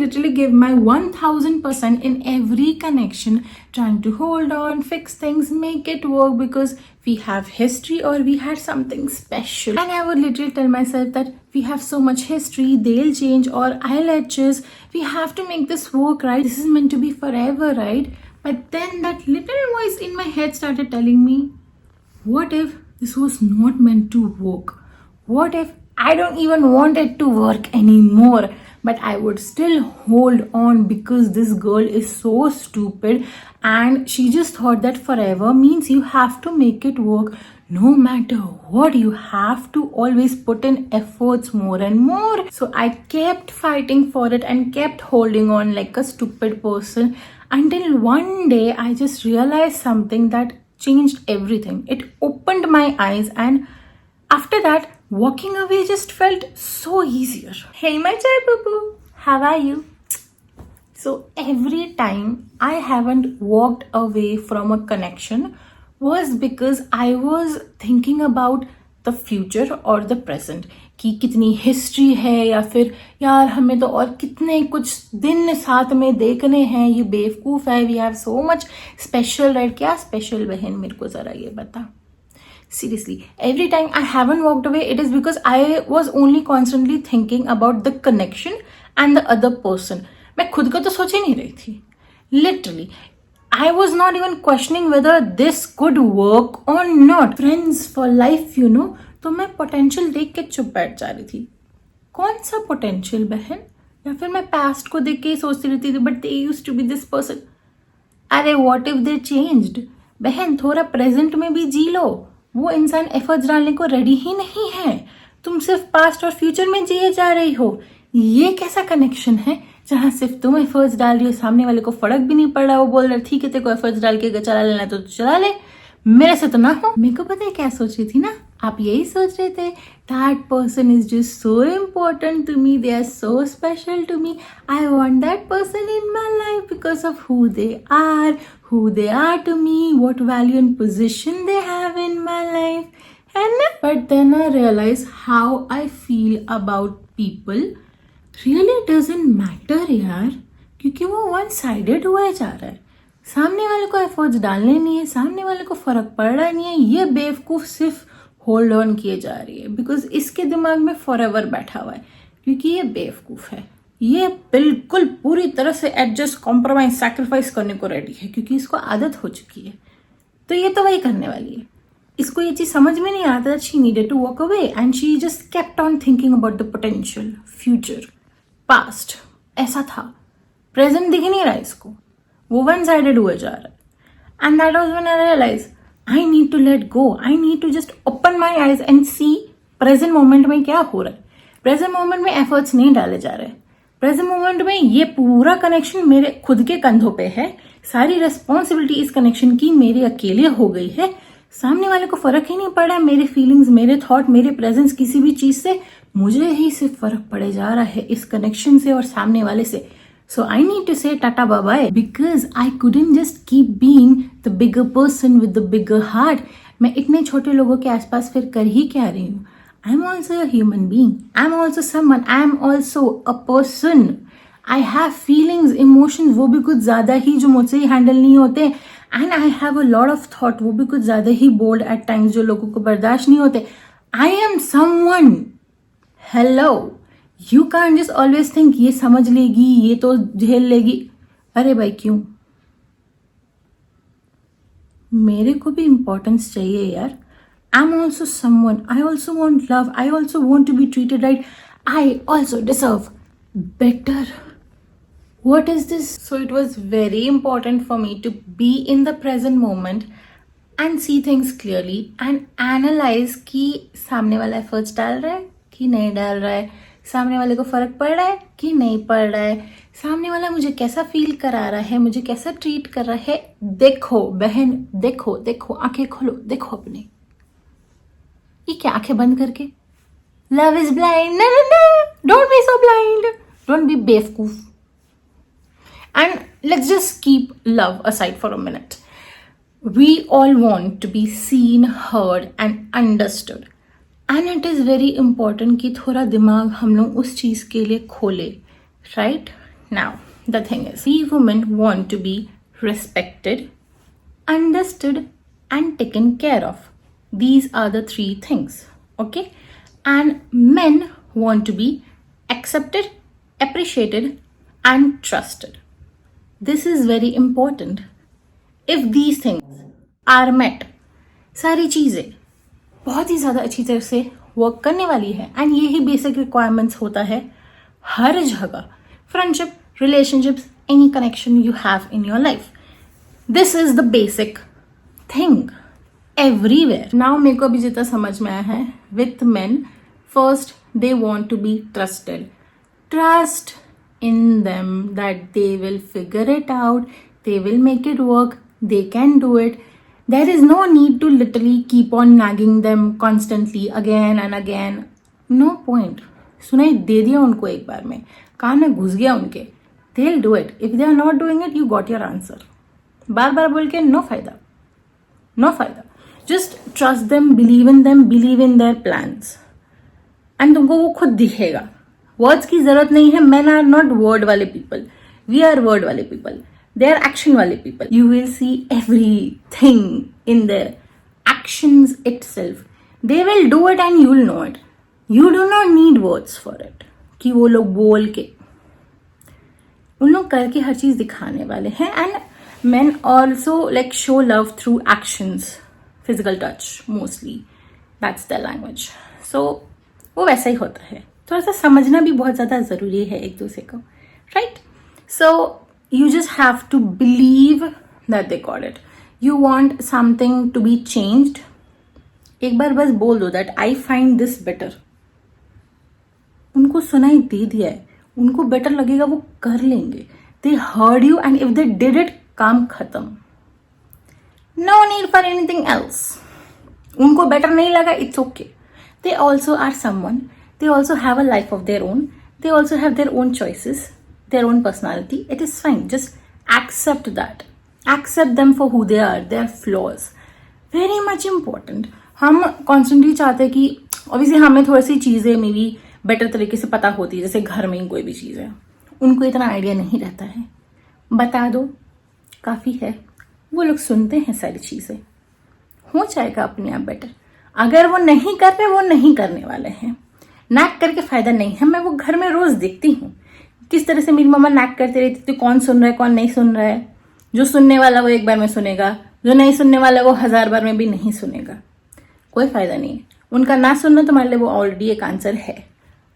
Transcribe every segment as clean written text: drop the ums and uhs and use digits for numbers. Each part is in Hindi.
literally give my 1000% in every connection, trying to hold on, fix things, make it work because we have history or we had something special. And I would literally tell myself that we have so much history, they'll change, or I'll adjust. We have to make this work, right? This is meant to be forever, right? But then that little voice in my head started telling me, what if this was not meant to work? What if I don't even want it to work anymore? But I would still hold on because this girl is so stupid and she just thought that forever means you have to make it work no matter what. You have to always put in efforts more and more. So I kept fighting for it and kept holding on like a stupid person until one day I just realized something that changed everything. It opened my eyes, and after that, walking away just felt so easier. Hey my chai poo, how are you? So every time I haven't walked away from a connection was because I was thinking about the future or the present, कि कितनी हिस्ट्री है या फिर यार हमें तो और कितने कुछ दिन साथ में देखने हैं, ये बेवकूफ़ है, we have so much special, right? क्या स्पेशल बहन, मेरे को ज़रा ये बता. Seriously, every time I haven't walked away, it is because I was only constantly thinking about the connection and the other person. मैं खुद का तो सोच ही नहीं रही थी. Literally, I was not even questioning whether this could work or not. Friends for life, you know. तो मैं पोटेंशियल देख के चुप बैठ जा रही थी. कौन सा पोटेंशियल बहन? या फिर मैं पास्ट को देख के ही सोचती रहती थी, but they used to be this person. अरे व्हाट इफ दे चेंज्ड? बहन थोड़ा प्रेजेंट में भी जी लो. वो इंसान एफर्ट्स डालने को रेडी ही नहीं है. तुम सिर्फ पास्ट और फ्यूचर में जिए जा रही हो. ये कैसा कनेक्शन है जहाँ सिर्फ तुम एफर्ट्स डाल रही हो, सामने वाले को फर्क भी नहीं पड़ रहा. वो बोल रहा है ठीक है तेरे को एफर्ट्स डाल के चला लेना तो चला ले, मेरे से तो ना हो. मेरे को पता है क्या सोच रही थी ना? आप यही सोच रहे थे, that person is just so important to me, they are so special to me, I want that person in my life because of who they are to me, what value and position they have in my life. And but then I realized how I feel about people really doesn't matter यार, क्योंकि वो वन साइडेड हुआ जा रहा है. सामने वाले को एफर्ट्स डालने नहीं है, सामने वाले को फर्क पड़ रहा नहीं है. ये बेवकूफ सिर्फ होल्ड ऑन किए जा रही है बिकॉज इसके दिमाग में फॉरएवर बैठा हुआ है, क्योंकि ये बेवकूफ है. ये बिल्कुल पूरी तरह से एडजस्ट, कॉम्प्रोमाइज, सैक्रिफाइस करने को रेडी है क्योंकि इसको आदत हो चुकी है. तो ये तो वही करने वाली है. इसको ये चीज समझ में नहीं आता. She needed to walk away and she just kept on thinking about the potential, future, past. ऐसा था. प्रेजेंट दिख नहीं रहा इसको. वो वन साइडेड हुए जा रहा है. And that was when I realize I need to let go. I need to just open my eyes and see present moment में क्या हो रहा है. प्रेजेंट मोमेंट में एफर्ट्स नहीं डाले जा रहे. प्रेजेंट मोमेंट में ये पूरा कनेक्शन मेरे खुद के कंधों पे है. सारी रेस्पॉन्सिबिलिटी इस कनेक्शन की मेरे अकेले हो गई है. सामने वाले को फर्क ही नहीं पड़ा. मेरे फीलिंग्स, मेरे थॉट, मेरे प्रेजेंस, किसी भी चीज से मुझे ही सिर्फ फर्क पड़े जा रहा है इस कनेक्शन से और सामने वाले से. So I need to say tata bye-bye because I couldn't just keep being the bigger person with the bigger heart. मैं इतने छोटे लोगों के आसपास फिर कर ही क्या रही हूँ? I'm also a human being. I'm also someone. I'm also a person. I have feelings, emotions, वो भी कुछ ज़्यादा ही जो मुझसे ही हैंडल नहीं होते. And I have a lot of thought, वो भी कुछ ज़्यादा ही bold at times जो लोगों को बर्दाश्त नहीं होते. I am someone. Hello. You can't just always think ये समझ लेगी, ये तो झेल लेगी. अरे भाई क्यों? मेरे को भी इम्पोर्टेंस चाहिए यार. I'm also someone. I also want love. I also want to be treated right. I also deserve better. What is this? So it was very important for me to be in the present moment and see things clearly and analyze कि सामने वाला efforts डाल रहा है कि नहीं डाल रहा है. सामने वाले को फर्क पड़ रहा है कि नहीं पड़ रहा है. सामने वाला मुझे कैसा फील करा रहा है, मुझे कैसा ट्रीट कर रहा है. देखो बहन, देखो देखो, आंखें खोलो, देखो अपने. ये क्या आंखें बंद करके? Love is blind. No no no, don't be so blind, don't be बेवकूफ. And let's just keep love aside for a minute. We all want to be seen, heard and understood. And it is very important कि थोड़ा दिमाग हम लोग उस चीज़ के लिए खोले, right? Now, the thing is, we women want to be respected, understood, and taken care of. These are the three things, okay? And men want to be accepted, appreciated, and trusted. This is very important. If these things are met, सारी चीज़ें बहुत ही ज़्यादा अच्छी तरह से वर्क करने वाली है. एंड यही बेसिक रिक्वायरमेंट्स होता है हर जगह. Friendship, relationships, any connection you have in your life. This is the basic thing everywhere. Now मेरे को अभी जितना समझ में आया है, with men, first they want to be trusted. Trust in them that they will figure it out, they will make it work, they can do it. There is no need to literally keep on nagging them constantly again and again. No point. सुनाई दे दिया उनको एक बार में, कान में घुस गया उनके. They'll do it. If they are not doing it, you got your answer. बार बार बोल के no फायदा, no फायदा. Just trust them, believe in their plans. And तुमको वो खुद दिखेगा. वर्ड्स की जरूरत नहीं है. Men are not word वाले people. We are word वाले people. They are action वाले people. You will see everything in their actions itself. They will do it and you will know it. You do not need words for it. कि वो लोग बोल के, उन लोग करके हर चीज दिखाने वाले हैं. And men also like show love through actions, physical touch mostly. That's their language. So वो वैसा ही होता है. थोड़ा सा समझना भी बहुत ज्यादा जरूरी है एक दूसरे को, right? So you just have to believe that they got it. You want something to be changed, एक बार बस बोल दो that I find this better. उनको सुनाई दे दिया है, उनको बेटर लगेगा, वो कर लेंगे. They heard you and if they did it, काम खत्म. No need for anything else. उनको बेटर नहीं लगा, it's okay. They also are someone. They also have a life of their own. They also have their own choices, their own personality. It is fine. Just accept that. Accept them for who they are, their flaws. Very much important. हम constantly चाहते हैं कि obviously हमें थोड़ी सी चीज़ें मे बी बेटर तरीके से पता होती है, जैसे घर में ही कोई भी चीज़ है, उनको इतना आइडिया नहीं रहता है. बता दो, काफ़ी है. वो लोग सुनते हैं सारी चीज़ें, हो जाएगा अपने आप बेटर. अगर वो नहीं कर रहे, वो नहीं करने वाले हैं. नैक करके फायदा नहीं है. मैं वो घर में रोज देखती हूँ किस तरह से मेरी मम्मा नैक करती रहती थी. कौन सुन रहा है, कौन नहीं सुन रहा है. जो सुनने वाला वो एक बार में सुनेगा, जो नहीं सुनने वाला वो 1000 बार में भी नहीं सुनेगा. कोई फायदा नहीं है. उनका ना सुनना तुम्हारे लिए वो ऑलरेडी एक आंसर है.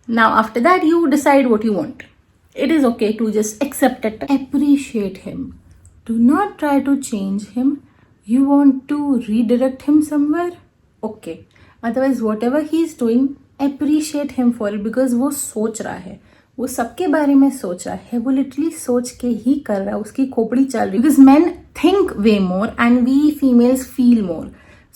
Now after that you decide what you want. It is okay to just accept it, appreciate him. Do not try to change him. You want to redirect him somewhere, okay. Otherwise whatever he is doing, appreciate him for it. Because वो सोच रहा है, वो सबके बारे में सोच रहा है, वो लिटरली सोच के ही कर रहा है, उसकी खोपड़ी चल रही है. Because man think way more and we females feel more.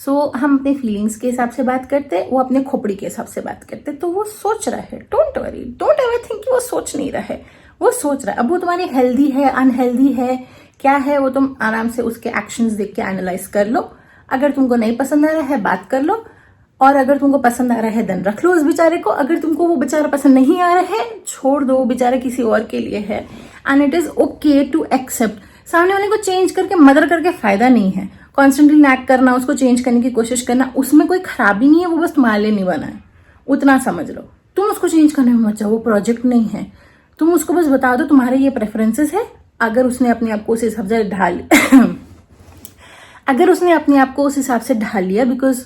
So हम अपने फीलिंग्स के हिसाब से बात करते, वो अपने खोपड़ी के हिसाब से बात करते. तो वो सोच रहा है. Don't worry, don't ever think कि वो सोच नहीं रहा है. वो सोच रहा है. अब वो तुम्हारी हेल्दी है, अनहेल्दी है, क्या है, वो तुम आराम से उसके एक्शंस देख के एनालाइज कर लो. अगर तुमको नहीं पसंद आ रहा है, बात कर लो. और अगर तुमको पसंद आ रहा है देन रख लो उस बेचारे को. अगर तुमको वो बेचारा पसंद नहीं आ रहा है, छोड़ दो. वो बेचारा किसी और के लिए है. And it is okay to accept. सामने वाले को चेंज करके मदर करके फायदा नहीं है. कॉन्स्टेंटली नैक करना, उसको चेंज करने की कोशिश करना, उसमें कोई खराबी नहीं है. वो बस तुम्हारे लिए नहीं बना है, उतना समझ लो. तुम उसको चेंज करने में मत जाओ, वो प्रोजेक्ट नहीं है. तुम उसको बस बता दो तुम्हारे ये प्रेफरेंसेस है. अगर उसने अपने आप को उस हिसाब से ढाल अगर उसने अपने आप को उस हिसाब से ढाल लिया बिकॉज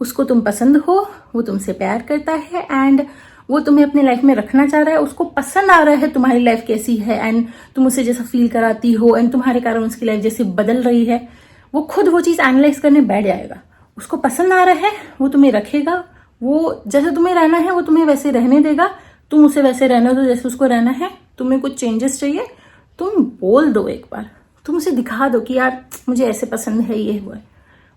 उसको तुम पसंद हो, वो तुमसे प्यार करता है एंड वो तुम्हें अपनी लाइफ में रखना चाह रहा है, उसको पसंद आ रहा है तुम्हारी लाइफ कैसी है एंड तुम उसे जैसा फील कराती हो एंड तुम्हारे कारण उसकी लाइफ जैसे बदल रही है, वो खुद वो चीज़ एनालाइज करने बैठ जाएगा. उसको पसंद आ रहा है, वो तुम्हें रखेगा. वो जैसे तुम्हें रहना है वो तुम्हें वैसे रहने देगा. तुम उसे वैसे रहने दो जैसे उसको रहना है. तुम्हें कुछ चेंजेस चाहिए, तुम बोल दो एक बार. तुम उसे दिखा दो कि यार मुझे ऐसे पसंद है, ये हुआ है.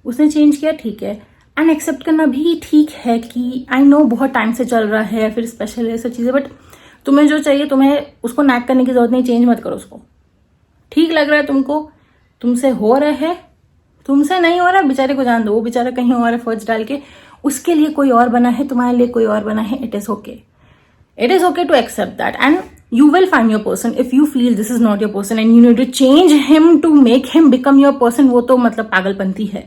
उसने चेंज किया, ठीक है. एंड एक्सेप्ट करना भी ठीक है कि आई नो बहुत टाइम से चल रहा है, फिर स्पेशल है, सब चीज़ें. बट तुम्हें जो चाहिए, तुम्हें उसको नैक करने की जरूरत नहीं. चेंज मत करो उसको. ठीक लग रहा है तुमको, तुमसे हो रहा है, तुमसे नहीं हो रहा, बेचारे को जान दो. वो बेचारा कहीं और एफर्ट्स डाल के उसके लिए कोई और बना है, तुम्हारे लिए कोई और बना है. It is okay. It is okay to accept that. And You will find your person. If you feel this is not your person and you need to change him to make him become your person, वो तो मतलब पागलपंती है,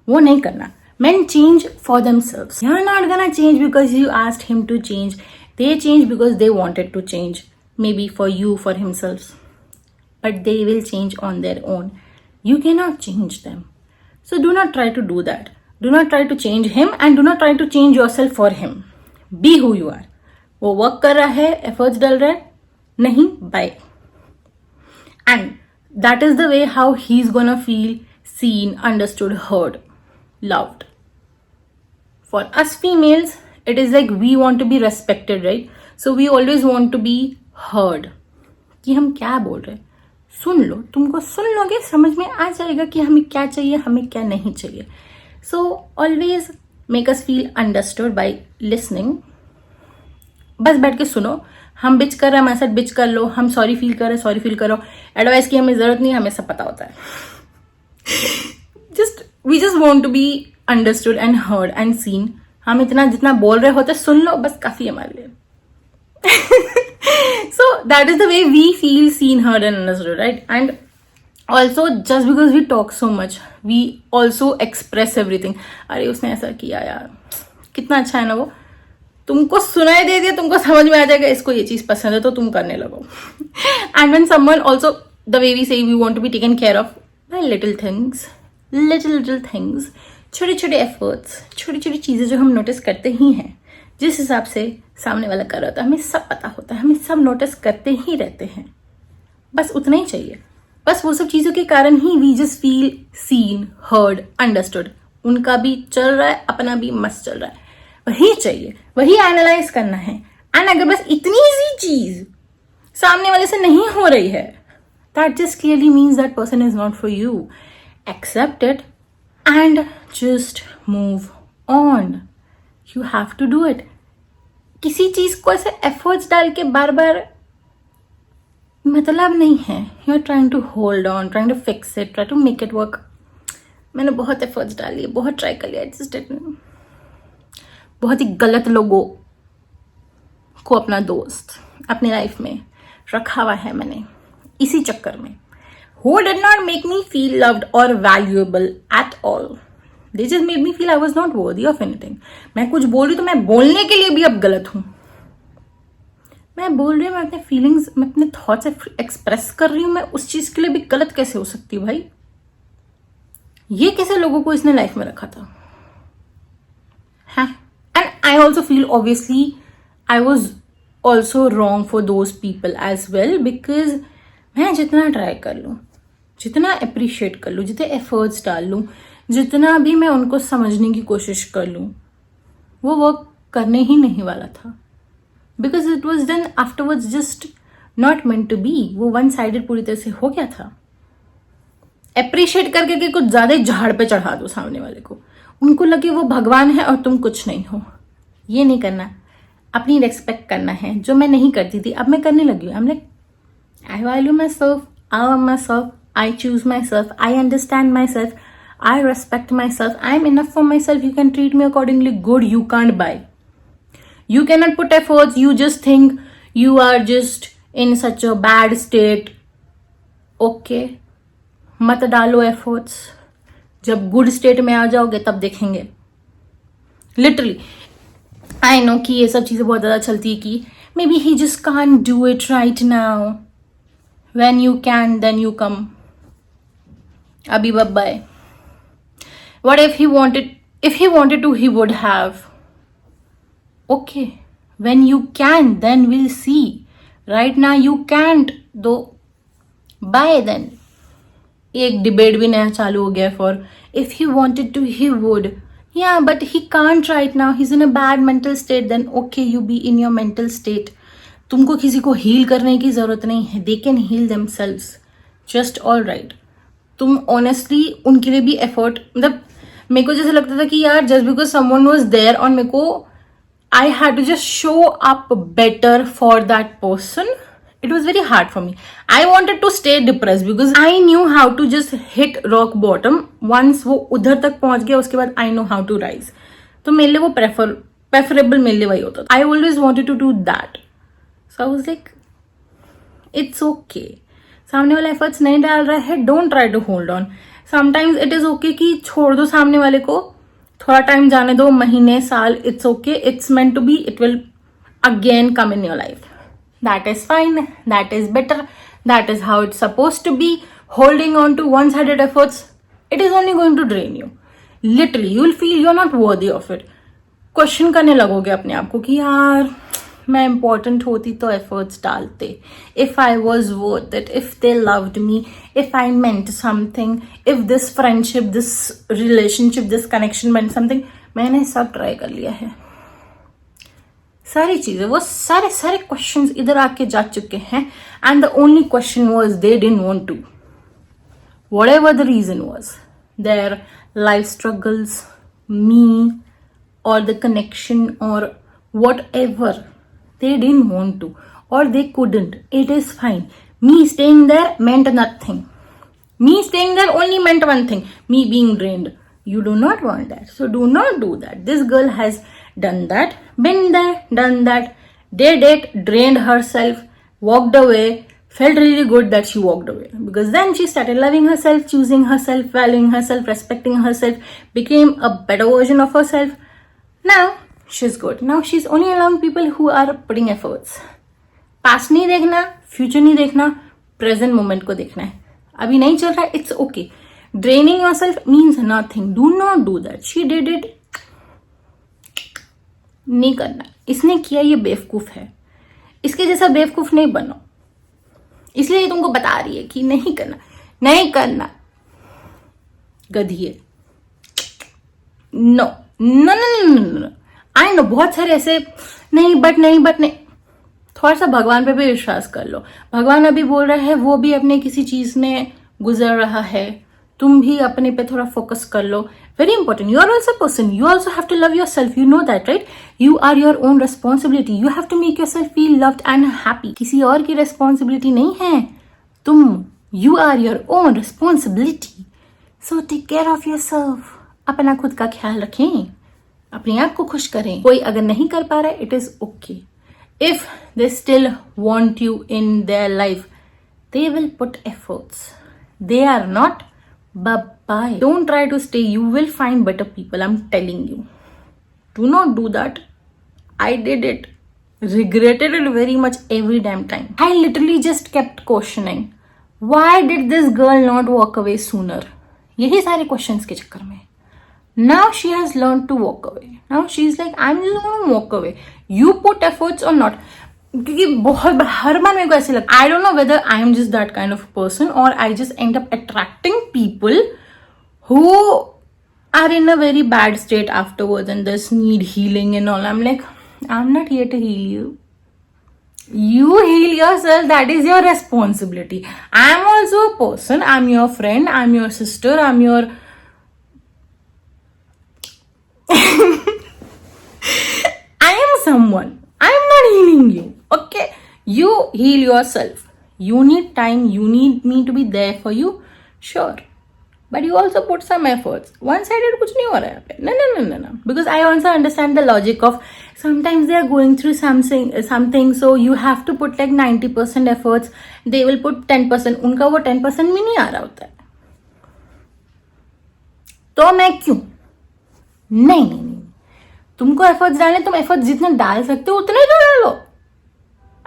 वो नहीं करना. Men change for themselves. You're not gonna change because you asked him to change. They change because they wanted to change. Maybe for you, for himself. But they will change on their own. You cannot change them. So do not try to do that. Do not try to change him and do not try to change yourself for him. Be who you are. वो वर्क कर रहा है, एफर्ट्स डाल रहा है, नहीं, bye. And that is the way how he is gonna feel seen, understood, heard, loved. For us females, it is like we want to be respected, right? So we always want to be heard. कि हम क्या बोल रहे हैं, सुन लो, तुमको सुन लोगे, समझ में आ जाएगा कि हमें क्या चाहिए, हमें क्या नहीं चाहिए. So always make us feel understood by listening. बस बैठ के सुनो. हम बिच कर रहे हैं, हमारे साथ बिच कर लो. हम सॉरी फील कर रहे हैं, सॉरी फील करो. एडवाइस की हमें जरूरत नहीं है, हमें सब पता होता है. We just want to be understood and heard and seen. हम इतना जितना बोल रहे होते सुन लो, बस काफी है हमारे लिए. So that is the way we feel seen, heard and understood, right? And also just because we talk so much, we also express everything. अरे उसने ऐसा किया यार, कितना अच्छा है ना वो. तुमको सुनाई दे दिया, तुमको समझ में आ जाएगा इसको ये चीज पसंद है, तो तुम करने लगो. And when someone also, the way we say we want to be taken care of by little things, little things, छोटे छोटे एफर्ट्स, छोटी छोटी चीजें जो हम नोटिस करते ही हैं, जिस हिसाब से सामने वाला कर रहा होता है, हमें सब पता होता है, हमें सब नोटिस करते ही रहते हैं. बस उतना ही चाहिए. बस वो सब चीजों के कारण ही we just feel seen, heard, understood. उनका भी चल रहा है, अपना भी मस्त चल रहा है. वही चाहिए, वही एनालाइज करना है. एंड अगर बस इतनी सी चीज सामने वाले से नहीं हो रही है, that just clearly means that person is not for you. Accept it and just move on. You have to do it. किसी चीज को ऐसे एफर्ट्स डाल के बार बार मतलब नहीं है. You are trying to hold on, trying to fix it, try to make it work. मैंने बहुत एफर्ट्स डाली, बहुत ट्राई कर लिया, just didn't. बहुत ही गलत लोगों को अपना दोस्त अपने लाइफ में रखा हुआ है मैंने इसी चक्कर में. Who did not make me feel loved or valuable at all. They just made me feel I was not worthy of anything. मैं कुछ बोल रही तो मैं बोलने के लिए भी अब गलत हूं. मैं बोल रही हूँ, मैं अपने फीलिंग्स, मैं अपने थॉट्स एक्सप्रेस कर रही हूँ, मैं उस चीज के लिए भी गलत कैसे हो सकती हूँ भाई? ये कैसे लोगों को इसने लाइफ में रखा था? हाँ. And I also feel obviously I was also wrong for those people as well, because मैं जितना ट्राई कर लूँ, जितना अप्रिशिएट कर लूँ, जितने एफर्ट्स डाल लूँ, जितना भी मैं उनको समझने की कोशिश कर लूँ, वो वर्क करने ही नहीं वाला था. Because it was done afterwards just not meant to be. वो वन साइडेड पूरी तरह से हो गया था. अप्रिशिएट करके कुछ ज्यादा ही झाड़ पे चढ़ा दो सामने वाले को, उनको लगे वो भगवान है और तुम कुछ नहीं हो. ये नहीं करना. अपनी रेस्पेक्ट करना है, जो मैं नहीं करती थी अब मैं करने लगी हूँ. I'm like, I value myself, I love myself, I choose myself, I understand myself, I respect myself, I am enough for myself. You can treat me accordingly. Good, you can't buy. You cannot put efforts. You just think you are just in such a bad state. Okay, मत डालो efforts. जब good state में आ जाओगे तब देखेंगे. Literally, I know कि ये सब चीजें बहुत ज्यादा चलती है कि maybe he just can't do it right now. When you can, then you come. Abhi bye. What if he wanted? If he wanted to, he would have. Okay. When you can, then we'll see. Right now you can't. Though. Bye then. एक डिबेट भी नया चालू हो गया for if he wanted to, he would. Yeah, but he can't right now. He's in a bad mental state. Then okay, you be in your mental state. तुमको किसी को हील करने की जरूरत नहीं है. They can heal themselves just all right. तुम ऑनेस्टली उनके लिए भी एफर्ट, मतलब मेरे को जैसे लगता था कि यार just because someone was there और मेरे को I had to just show up better for that person. It was very hard for me. I wanted to stay depress because I knew how to just hit rock bottom. Once वो उधर तक पहुंच गया उसके बाद I know how to rise. तो मेरे लिए वो प्रेफरेबल मेरे लिए वही होता. I always wanted to do that. So I was like, it's okay. सामने वाला एफर्ट्स नहीं डाल रहा है, don't try to hold on. Sometimes it is okay कि छोड़ दो सामने वाले को, थोड़ा टाइम जाने दो, महीने, साल. It's okay, it's meant to be, it will again come in your life. That is fine, that is better, that is how it's suppose to be. Holding on to one sided efforts, it is only going to drain you. Literally you will feel you are not worthy of it. Question करने लगोगे अपने आप को कि यार मैं इंपॉर्टेंट होती तो एफर्ट्स डालते. If I was worth it, if they loved me, if I meant something, if this friendship, this relationship, this connection meant something. मैंने सब ट्राई कर लिया है, सारी चीजें, वो सारे सारे क्वेश्चंस इधर आके जा चुके हैं. And the only question was they didn't want to. Whatever the reason was, their life struggles, me, or the connection, or whatever, they didn't want to or they couldn't. It is fine. Me staying there meant nothing. Me staying there only meant one thing, me being drained. You do not want that, so do not do that. This girl has done that, been there, done that, did it, drained herself, walked away, felt really good that she walked away, because then she started loving herself, choosing herself, valuing herself, respecting herself, became a better version of herself. Now she's good. Now she's only allowing people who are putting efforts. Past नहीं देखना, future नहीं देखना, present moment को देखना है. अभी नहीं चल रहा है, it's okay. Draining yourself means nothing. Do not do that. She did it. नहीं करना. इसने किया, ये बेवकूफ है. इसके जैसा बेवकूफ नहीं बनो. इसलिए ये तुमको बता रही है कि नहीं करना, नहीं करना. गधी है. No no no no no. I know बहुत सारे ऐसे नहीं बट नहीं. थोड़ा सा भगवान पे भी विश्वास कर लो. भगवान अभी बोल रहा है, वो भी अपने किसी चीज में गुजर रहा है. तुम भी अपने पे थोड़ा फोकस कर लो. Very important. You are also person. You also have to love yourself. You know that, right? You are your own responsibility. You have to make yourself feel loved and happy. किसी और की रेस्पॉन्सिबिलिटी नहीं है. तुम, you are your own responsibility. So take care of yourself. अपना खुद का ख्याल रखें, अपने आप को खुश करें. कोई अगर नहीं कर पा रहा है, it is okay. If they still want you in their life, they will put efforts. They are not bye. Don't try to stay. You will find better people. I am telling you. Do not do that. I did it, regretted it very much every damn time. I literally just kept questioning, why did this girl not walk away sooner? यही सारे क्वेश्चंस के चक्कर में. Now she has learned to walk away. Now she's like, I'm just going to walk away. You put efforts or not. क्योंकि बहुत हर बार मेरे को ऐसे लगता है, I don't know whether I am just that kind of person or I just end up attracting people who are in a very bad state afterwards and just need healing and all. I'm like, I'm not here to heal you. You heal yourself. That is your responsibility. I'm also a person. I'm your friend. I'm your sister. I'm your I am someone. I am not healing you. Okay? You heal yourself. You need time. You need me to be there for you. Sure. But you also put some efforts. One-sided कुछ नहीं हो रहा है यहाँ पे. No. Because I also understand the logic of sometimes they are going through something. So you have to put like 90% efforts. They will put 10%. उनका वो 10% भी नहीं आ रहा होता है. तो मैं क्यों? नहीं. तुमको एफर्ट्स डालने, तुम एफर्ट्स जितने डाल सकते हो उतने तो डालो.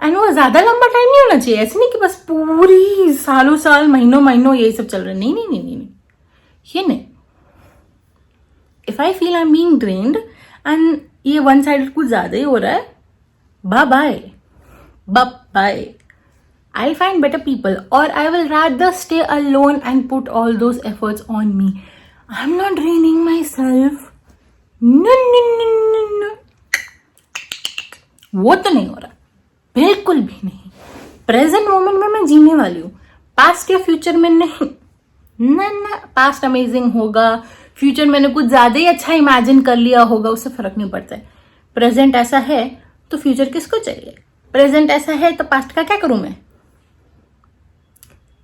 एंड वो ज्यादा लंबा टाइम नहीं होना चाहिए. ऐसे नहीं कि बस पूरी सालों साल, महीनों यही सब चल रहा है. नहीं. ये नहीं. If I feel I am being drained and ये वन साइडेड कुछ ज्यादा ही हो रहा है, bye. I'll find better people, or I will rather stay alone and put all those efforts on me. I'm not draining myself. No. वो तो नहीं हो रहा, बिल्कुल भी नहीं. प्रेजेंट मोमेंट में मैं जीने वाली हूँ. पास्ट या फ्यूचर में नहीं. ना. पास्ट अमेजिंग होगा, फ्यूचर मैंने कुछ ज्यादा ही अच्छा इमेजिन कर लिया होगा, उससे फर्क नहीं पड़ता है. प्रेजेंट ऐसा है तो फ्यूचर किसको चाहिए? प्रेजेंट ऐसा है तो पास्ट का क्या करूं मैं?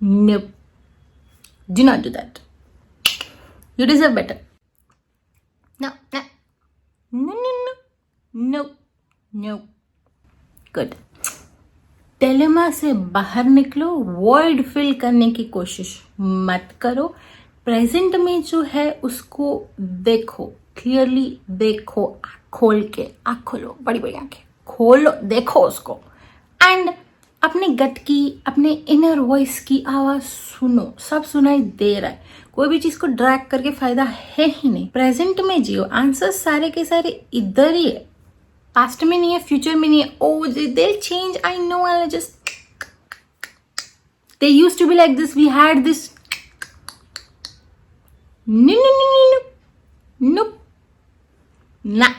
Nope. Do not do that. You deserve better. No. Good. Dilemma से बाहर निकलो, वॉइड फिल करने की कोशिश मत करो। प्रेजेंट में जो है उसको देखो, क्लियरली देखो, आँख खोल के, आँख खोलो, बड़ी बड़ी आंखें खोलो, देखो उसको, एंड अपने गट की, अपने इनर वॉइस की आवाज सुनो। सब सुनाई दे रहा है, कोई भी चीज को ड्रैग करके फायदा है ही नहीं। प्रेजेंट में जियो, आंसर्स सारे के सारे इधर ही है, पास्ट में नहीं है, फ्यूचर में नहीं है। ओ they'll change, I know, I'll just, they used to be like this, we had this, no, ना,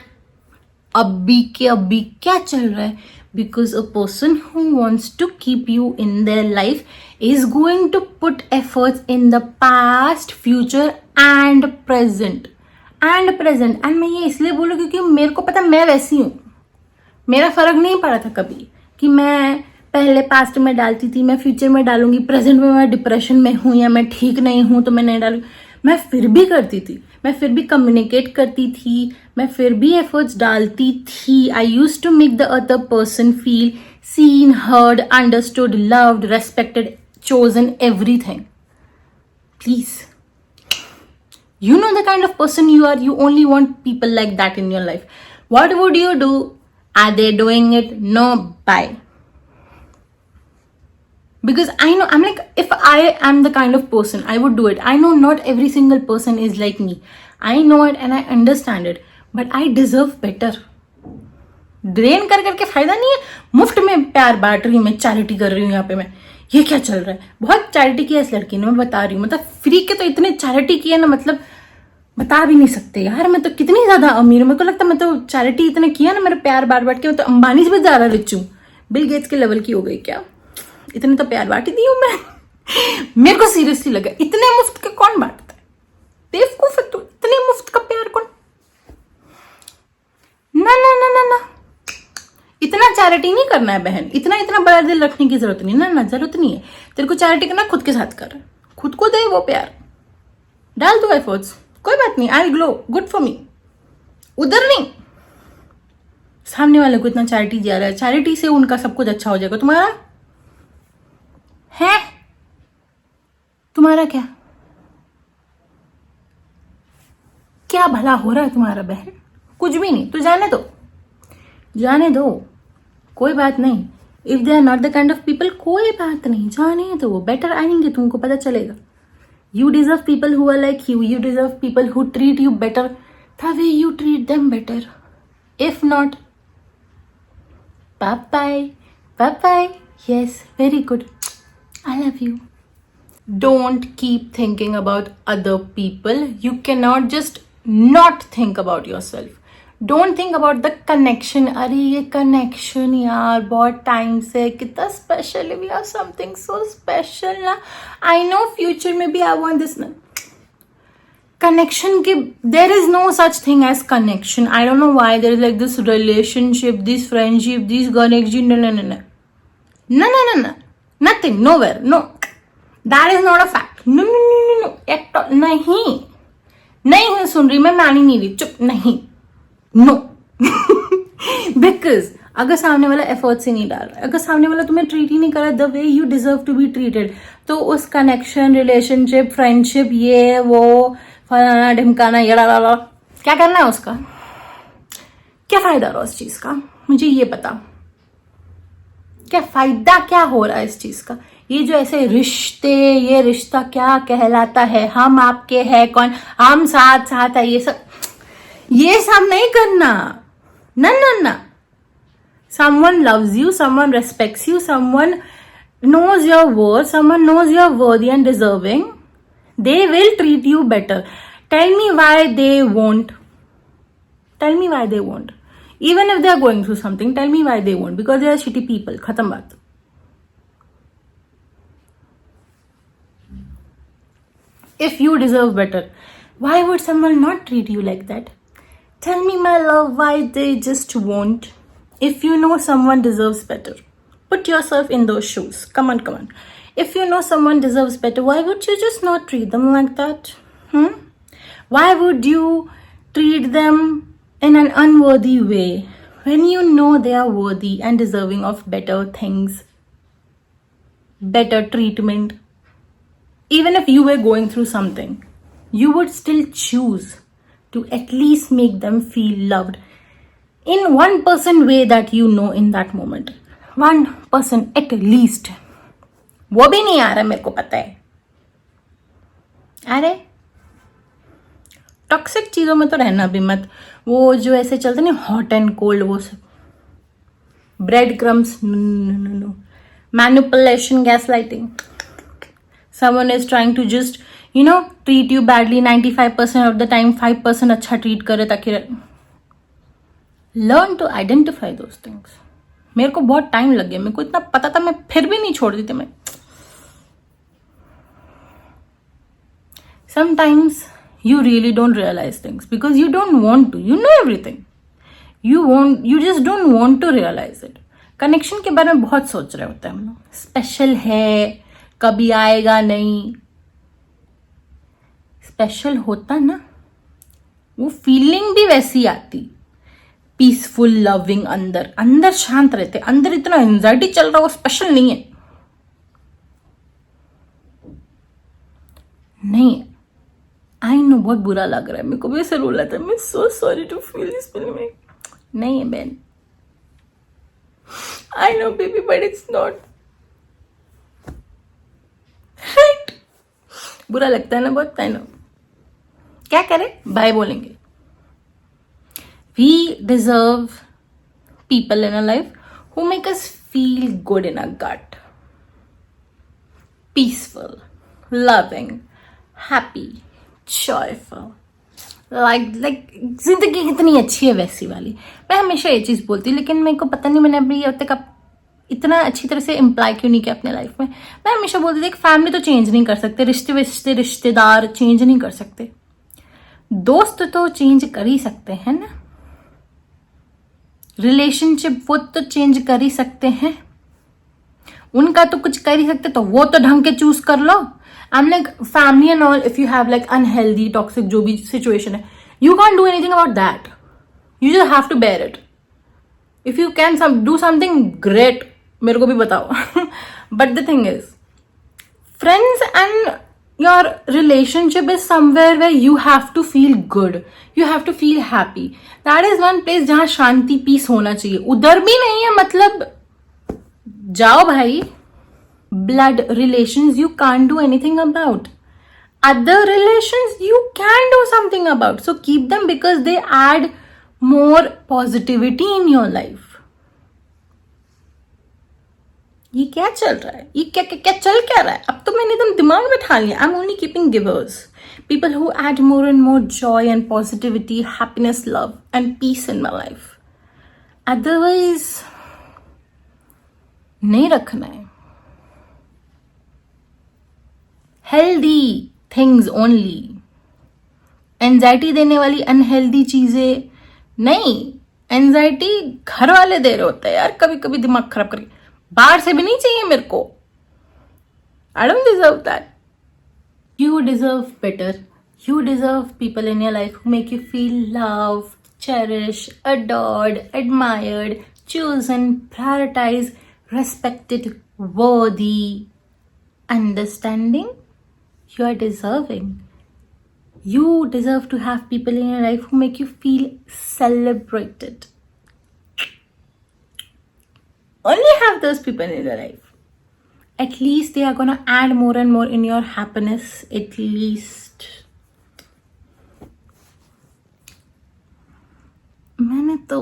अभी के अभी क्या चल रहा है? Because a person who wants to keep you in their life is going to put efforts in the past, future and present. And मैं ये इसलिए बोलूँ क्योंकि मेरे को पता, मैं वैसी हूँ। मेरा फर्क नहीं पड़ा था कभी कि मैं पहले पास्ट में डालती थी, मैं फ्यूचर में डालूंगी, प्रेजेंट में मैं डिप्रेशन में हूं या मैं ठीक नहीं हूं तो मैं नहीं डालूंगी। मैं फिर भी करती थी, मैं फिर भी कम्युनिकेट करती थी, मैं फिर भी एफर्ट्स डालती थी। I used to make the other person feel seen, heard, understood, loved, respected, chosen, everything. Please, you know the kind of person you are, you only want people like that in your life. What would you do? Are they doing it? No. Bye. Because I know, I'm like, if I am the kind of person, I would do it. I know not every single person is like me. I know it and I understand it. But I deserve better. Drain कर करके फायदा नहीं है। मुफ्त में प्यार बांट रही हूँ मैं, चैरिटी कर रही हूँ यहाँ पे मैं। ये क्या चल रहा है? बहुत चैरिटी किया इस लड़की ने, मैं बता रही हूँ। मतलब फ्री के तो इतने चैरिटी किए ना, मतलब बता भी नहीं सकते यार। मैं तो कितनी ज्यादा अमीर हूँ, मेरे को लगता है मैं तो चैरिटी इतने किया ना, मेरा प्यार बांट बांट के, मैं तो अंबानी से भी ज्यादा रिच हूँ, बिल गेट्स के लेवल की हो गई क्या? इतने तो प्यार बांट ही दी हूँ मैं। मेरे को सीरियसली लगा, इतने मुफ्त के कौन बांटता है? बेवकूफ है तू, इतने मुफ्त का प्यार कौन? ना ना ना ना ना, इतना चैरिटी नहीं करना है बहन, इतना बड़ा दिल रखने की जरूरत नहीं। ना जरूरत नहीं है तेरे को चैरिटी करना, खुद के साथ कर, खुद को दे वो प्यार, डाल दो एफर्ट्स, कोई बात नहीं। आई ग्लो, गुड फॉर मी। उधर नहीं, सामने वाले को इतना चैरिटी दिया रहा है, चैरिटी से उनका सब कुछ अच्छा हो जाएगा। तुम्हारा है, तुम्हारा क्या क्या भला हो रहा है तुम्हारा बहन? कुछ भी नहीं। तो जाने दो, कोई बात नहीं। If they are not the kind of people, कोई बात नहीं, जाने दो, बेटर आएंगे, तुमको पता चलेगा। You deserve people who are like you. You deserve people who treat you better the way you treat them better. If not, bye bye. Yes, very good. I love you. Don't keep thinking about other people. You cannot just not think about yourself. Don't think about the connection. अरे ये connection यार बहुत टाइम से कितना special है. We have something so special ना. I know future में भी I want this ना. Connection के, there is no such thing as connection. I don't know why there is like this relationship, this friendship, this connection. No. Nothing. Nowhere. No. That is not a fact. No. नहीं सुन रही मैं, मानी नहीं रही, चुप नहीं. नो. बिकॉज अगर सामने वाला एफर्ट से नहीं डाल रहा है, अगर सामने वाला तुम्हें ट्रीट ही नहीं कर रहा है the way you deserve to be treated, तो उस कनेक्शन, रिलेशनशिप, फ्रेंडशिप, ये वो फलाना ढिमकाना यड़ा क्या करना है उसका? क्या फायदा हो रहा है उस चीज का? मुझे ये बता, क्या फायदा क्या हो रहा है इस चीज का? ये जो ऐसे रिश्ते, ये रिश्ता क्या कहलाता है? हम आपके है कौन, हम साथ है, ये सब नहीं करना. ना. Someone loves you, someone respects you, someone knows your worth, someone knows you're worthy and deserving. They will treat you better. Tell me why they won't. Even if they are going through something, tell me why they won't. Because they are shitty people. Khatam baat. If you deserve better, why would someone not treat you like that? Tell me, my love, why they just won't. If you know someone deserves better, put yourself in those shoes. Come on. If you know someone deserves better, why would you just not treat them like that? Why would you treat them in an unworthy way when you know they are worthy and deserving of better things better treatment. Even if you were going through something, you would still choose to at least make them feel loved in 1% way that you know in that moment. 1% at least. वो भी नहीं आ रहा, मेरे को पता है. अरे टॉक्सिक चीज़ों में तो रहना भी मत. वो जो ऐसे चलते नहीं, हॉट एंड कोल्ड, वो सब bread crumbs, no. Manipulation, gaslighting. Someone is trying to just, treat you badly 95% of the time, 5% अच्छा treat करे ताकि. Learn to identify those things. मेरे को बहुत टाइम लग गया, मेरे को इतना पता था, मैं फिर भी नहीं छोड़ देती. मैं sometimes you really don't realize things because you don't want to. You know everything. You just don't want to realize it. Connection के बारे में बहुत सोच रहे होते हैं हम लोग. स्पेशल है, कभी आएगा नहीं. स्पेशल होता ना, वो फीलिंग भी वैसी आती. पीसफुल, लविंग, अंदर शांत रहते. अंदर इतना एंजाइटी चल रहा, वो स्पेशल नहीं है. नहीं है. आई नो बहुत बुरा लग रहा है, मेरे को भी ऐसे रोला था. मैं so sorry to feel this feeling. नहीं है बहन. I know baby, but it's not right. बुरा लगता है ना बहुत. I know. क्या करें, बाय बोलेंगे. We deserve people in our life who make us feel good in our gut. Peaceful, loving, happy, joyful. like जिंदगी कितनी अच्छी है वैसी वाली. मैं हमेशा ये चीज़ बोलती हूँ, लेकिन मेरे को पता नहीं मैंने अभी अब तक इतना अच्छी तरह से इम्प्लाई क्यों नहीं किया अपने लाइफ में. मैं हमेशा बोलती थी, फैमिली तो चेंज नहीं कर सकते, रिश्तेदार चेंज नहीं कर सकते, दोस्त तो चेंज कर ही सकते हैं ना, रिलेशनशिप वो तो चेंज कर ही सकते हैं, उनका तो कुछ कर ही सकते, तो वो तो ढंग के चूज कर लो. I'm like family and all, if you have like unhealthy, toxic जो भी situation है, you can't do anything about that. You just have to bear it. If you can do something great, मेरे को भी बताओ. But the thing is, friends and your relationship is somewhere where you have to feel good. You have to feel happy. That is one place जहाँ शांति पीस होना चाहिए. उधर भी नहीं है, मतलब जाओ भाई. Blood relations you can't do anything about. Other relations you can do something about. So keep them because they add more positivity in your life. ये क्या चल रहा है, ये क्या चल क्या रहा है. अब तो मैंने एकदम दिमाग में ठान लिया. I'm only keeping givers, people who add more and more joy and positivity, happiness, love and peace in my life. Otherwise नहीं रखना है. Healthy things only. एंजाइटी देने वाली अनहेल्दी चीजें नहीं. एंजाइटी घर वाले दे रहे होते हैं यार, कभी कभी दिमाग खराब करके. बाहर से भी नहीं चाहिए मेरे को. I don't deserve that. You deserve better. You deserve people in your life who make you feel love, cherish, adored, admired, chosen, prioritized, respected, worthy, understanding. You are deserving. You deserve to have people in your life who make you feel celebrated. Only have those people in your life. At least they are gonna add more and more in your happiness. At least. मैंने तो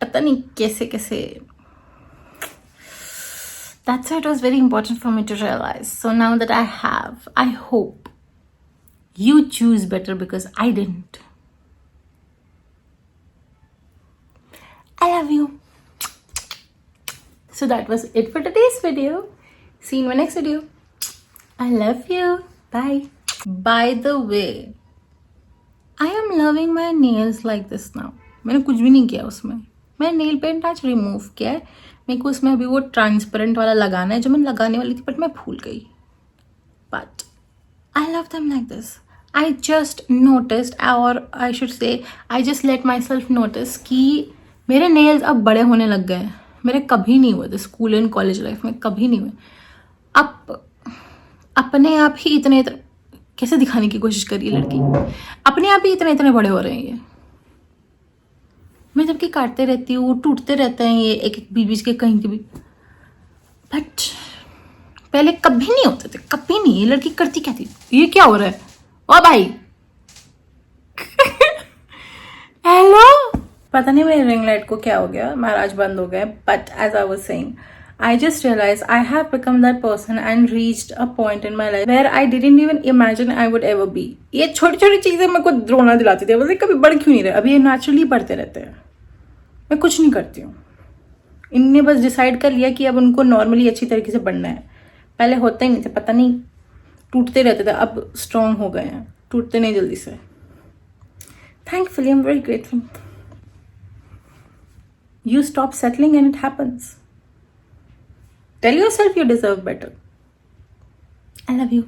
पता नहीं कैसे कैसे. That's why it was very important for me to realize. So now that I have, I hope you choose better because I didn't. I love you. So that was it for today's video. See you in my next video. I love you. Bye. By the way, I am loving my nails like this now. मैंने कुछ भी नहीं किया उसमें. मैं नेल पेंट आज रिमूव किया है. मेरे को उसमें अभी वो ट्रांसपेरेंट वाला लगाना है जो मैं लगाने वाली थी, बट मैं भूल गई. But I love them like this. I just noticed, और I should say I just let myself notice कि मेरे नेल्स अब बड़े होने लग गए. मेरे कभी नहीं हुए थे स्कूल एंड कॉलेज लाइफ में, कभी नहीं हुए। अब अपने आप ही इतने कैसे दिखाने की कोशिश कर रही है लड़की, अपने आप ही इतने इतने बड़े हो रहे हैं ये। मैं जबकि काटते रहती हूँ, टूटते रहते हैं ये एक एक बीच के कहीं के भी, बट पहले कभी नहीं होते थे, कभी नहीं। ये लड़की करती क्या थी, ये क्या हो रहा है? ओ भाई हेलो, पता नहीं मेरे रिंग लाइट को क्या हो गया, महाराज बंद हो गए। But as I was saying, I just realized I have become that person and reached a point in my life where I didn't even imagine I would ever be. ये छोटी छोटी चीजें मेरे को रोना दिलाती थी, बोलते कभी बढ़ क्यों नहीं रहे। अभी ये नेचुरली बढ़ते रहते हैं, मैं कुछ नहीं करती हूँ। इनने बस डिसाइड कर लिया कि अब उनको नॉर्मली अच्छी तरीके से बढ़ना है। पहले होते ही नहीं थे, पता नहीं टूटते रहते थे, अब स्ट्रांग हो गए हैं, टूटते नहीं जल्दी से। Thankfully, I'm very grateful. You stop settling and it happens. Tell yourself you deserve better. I love you.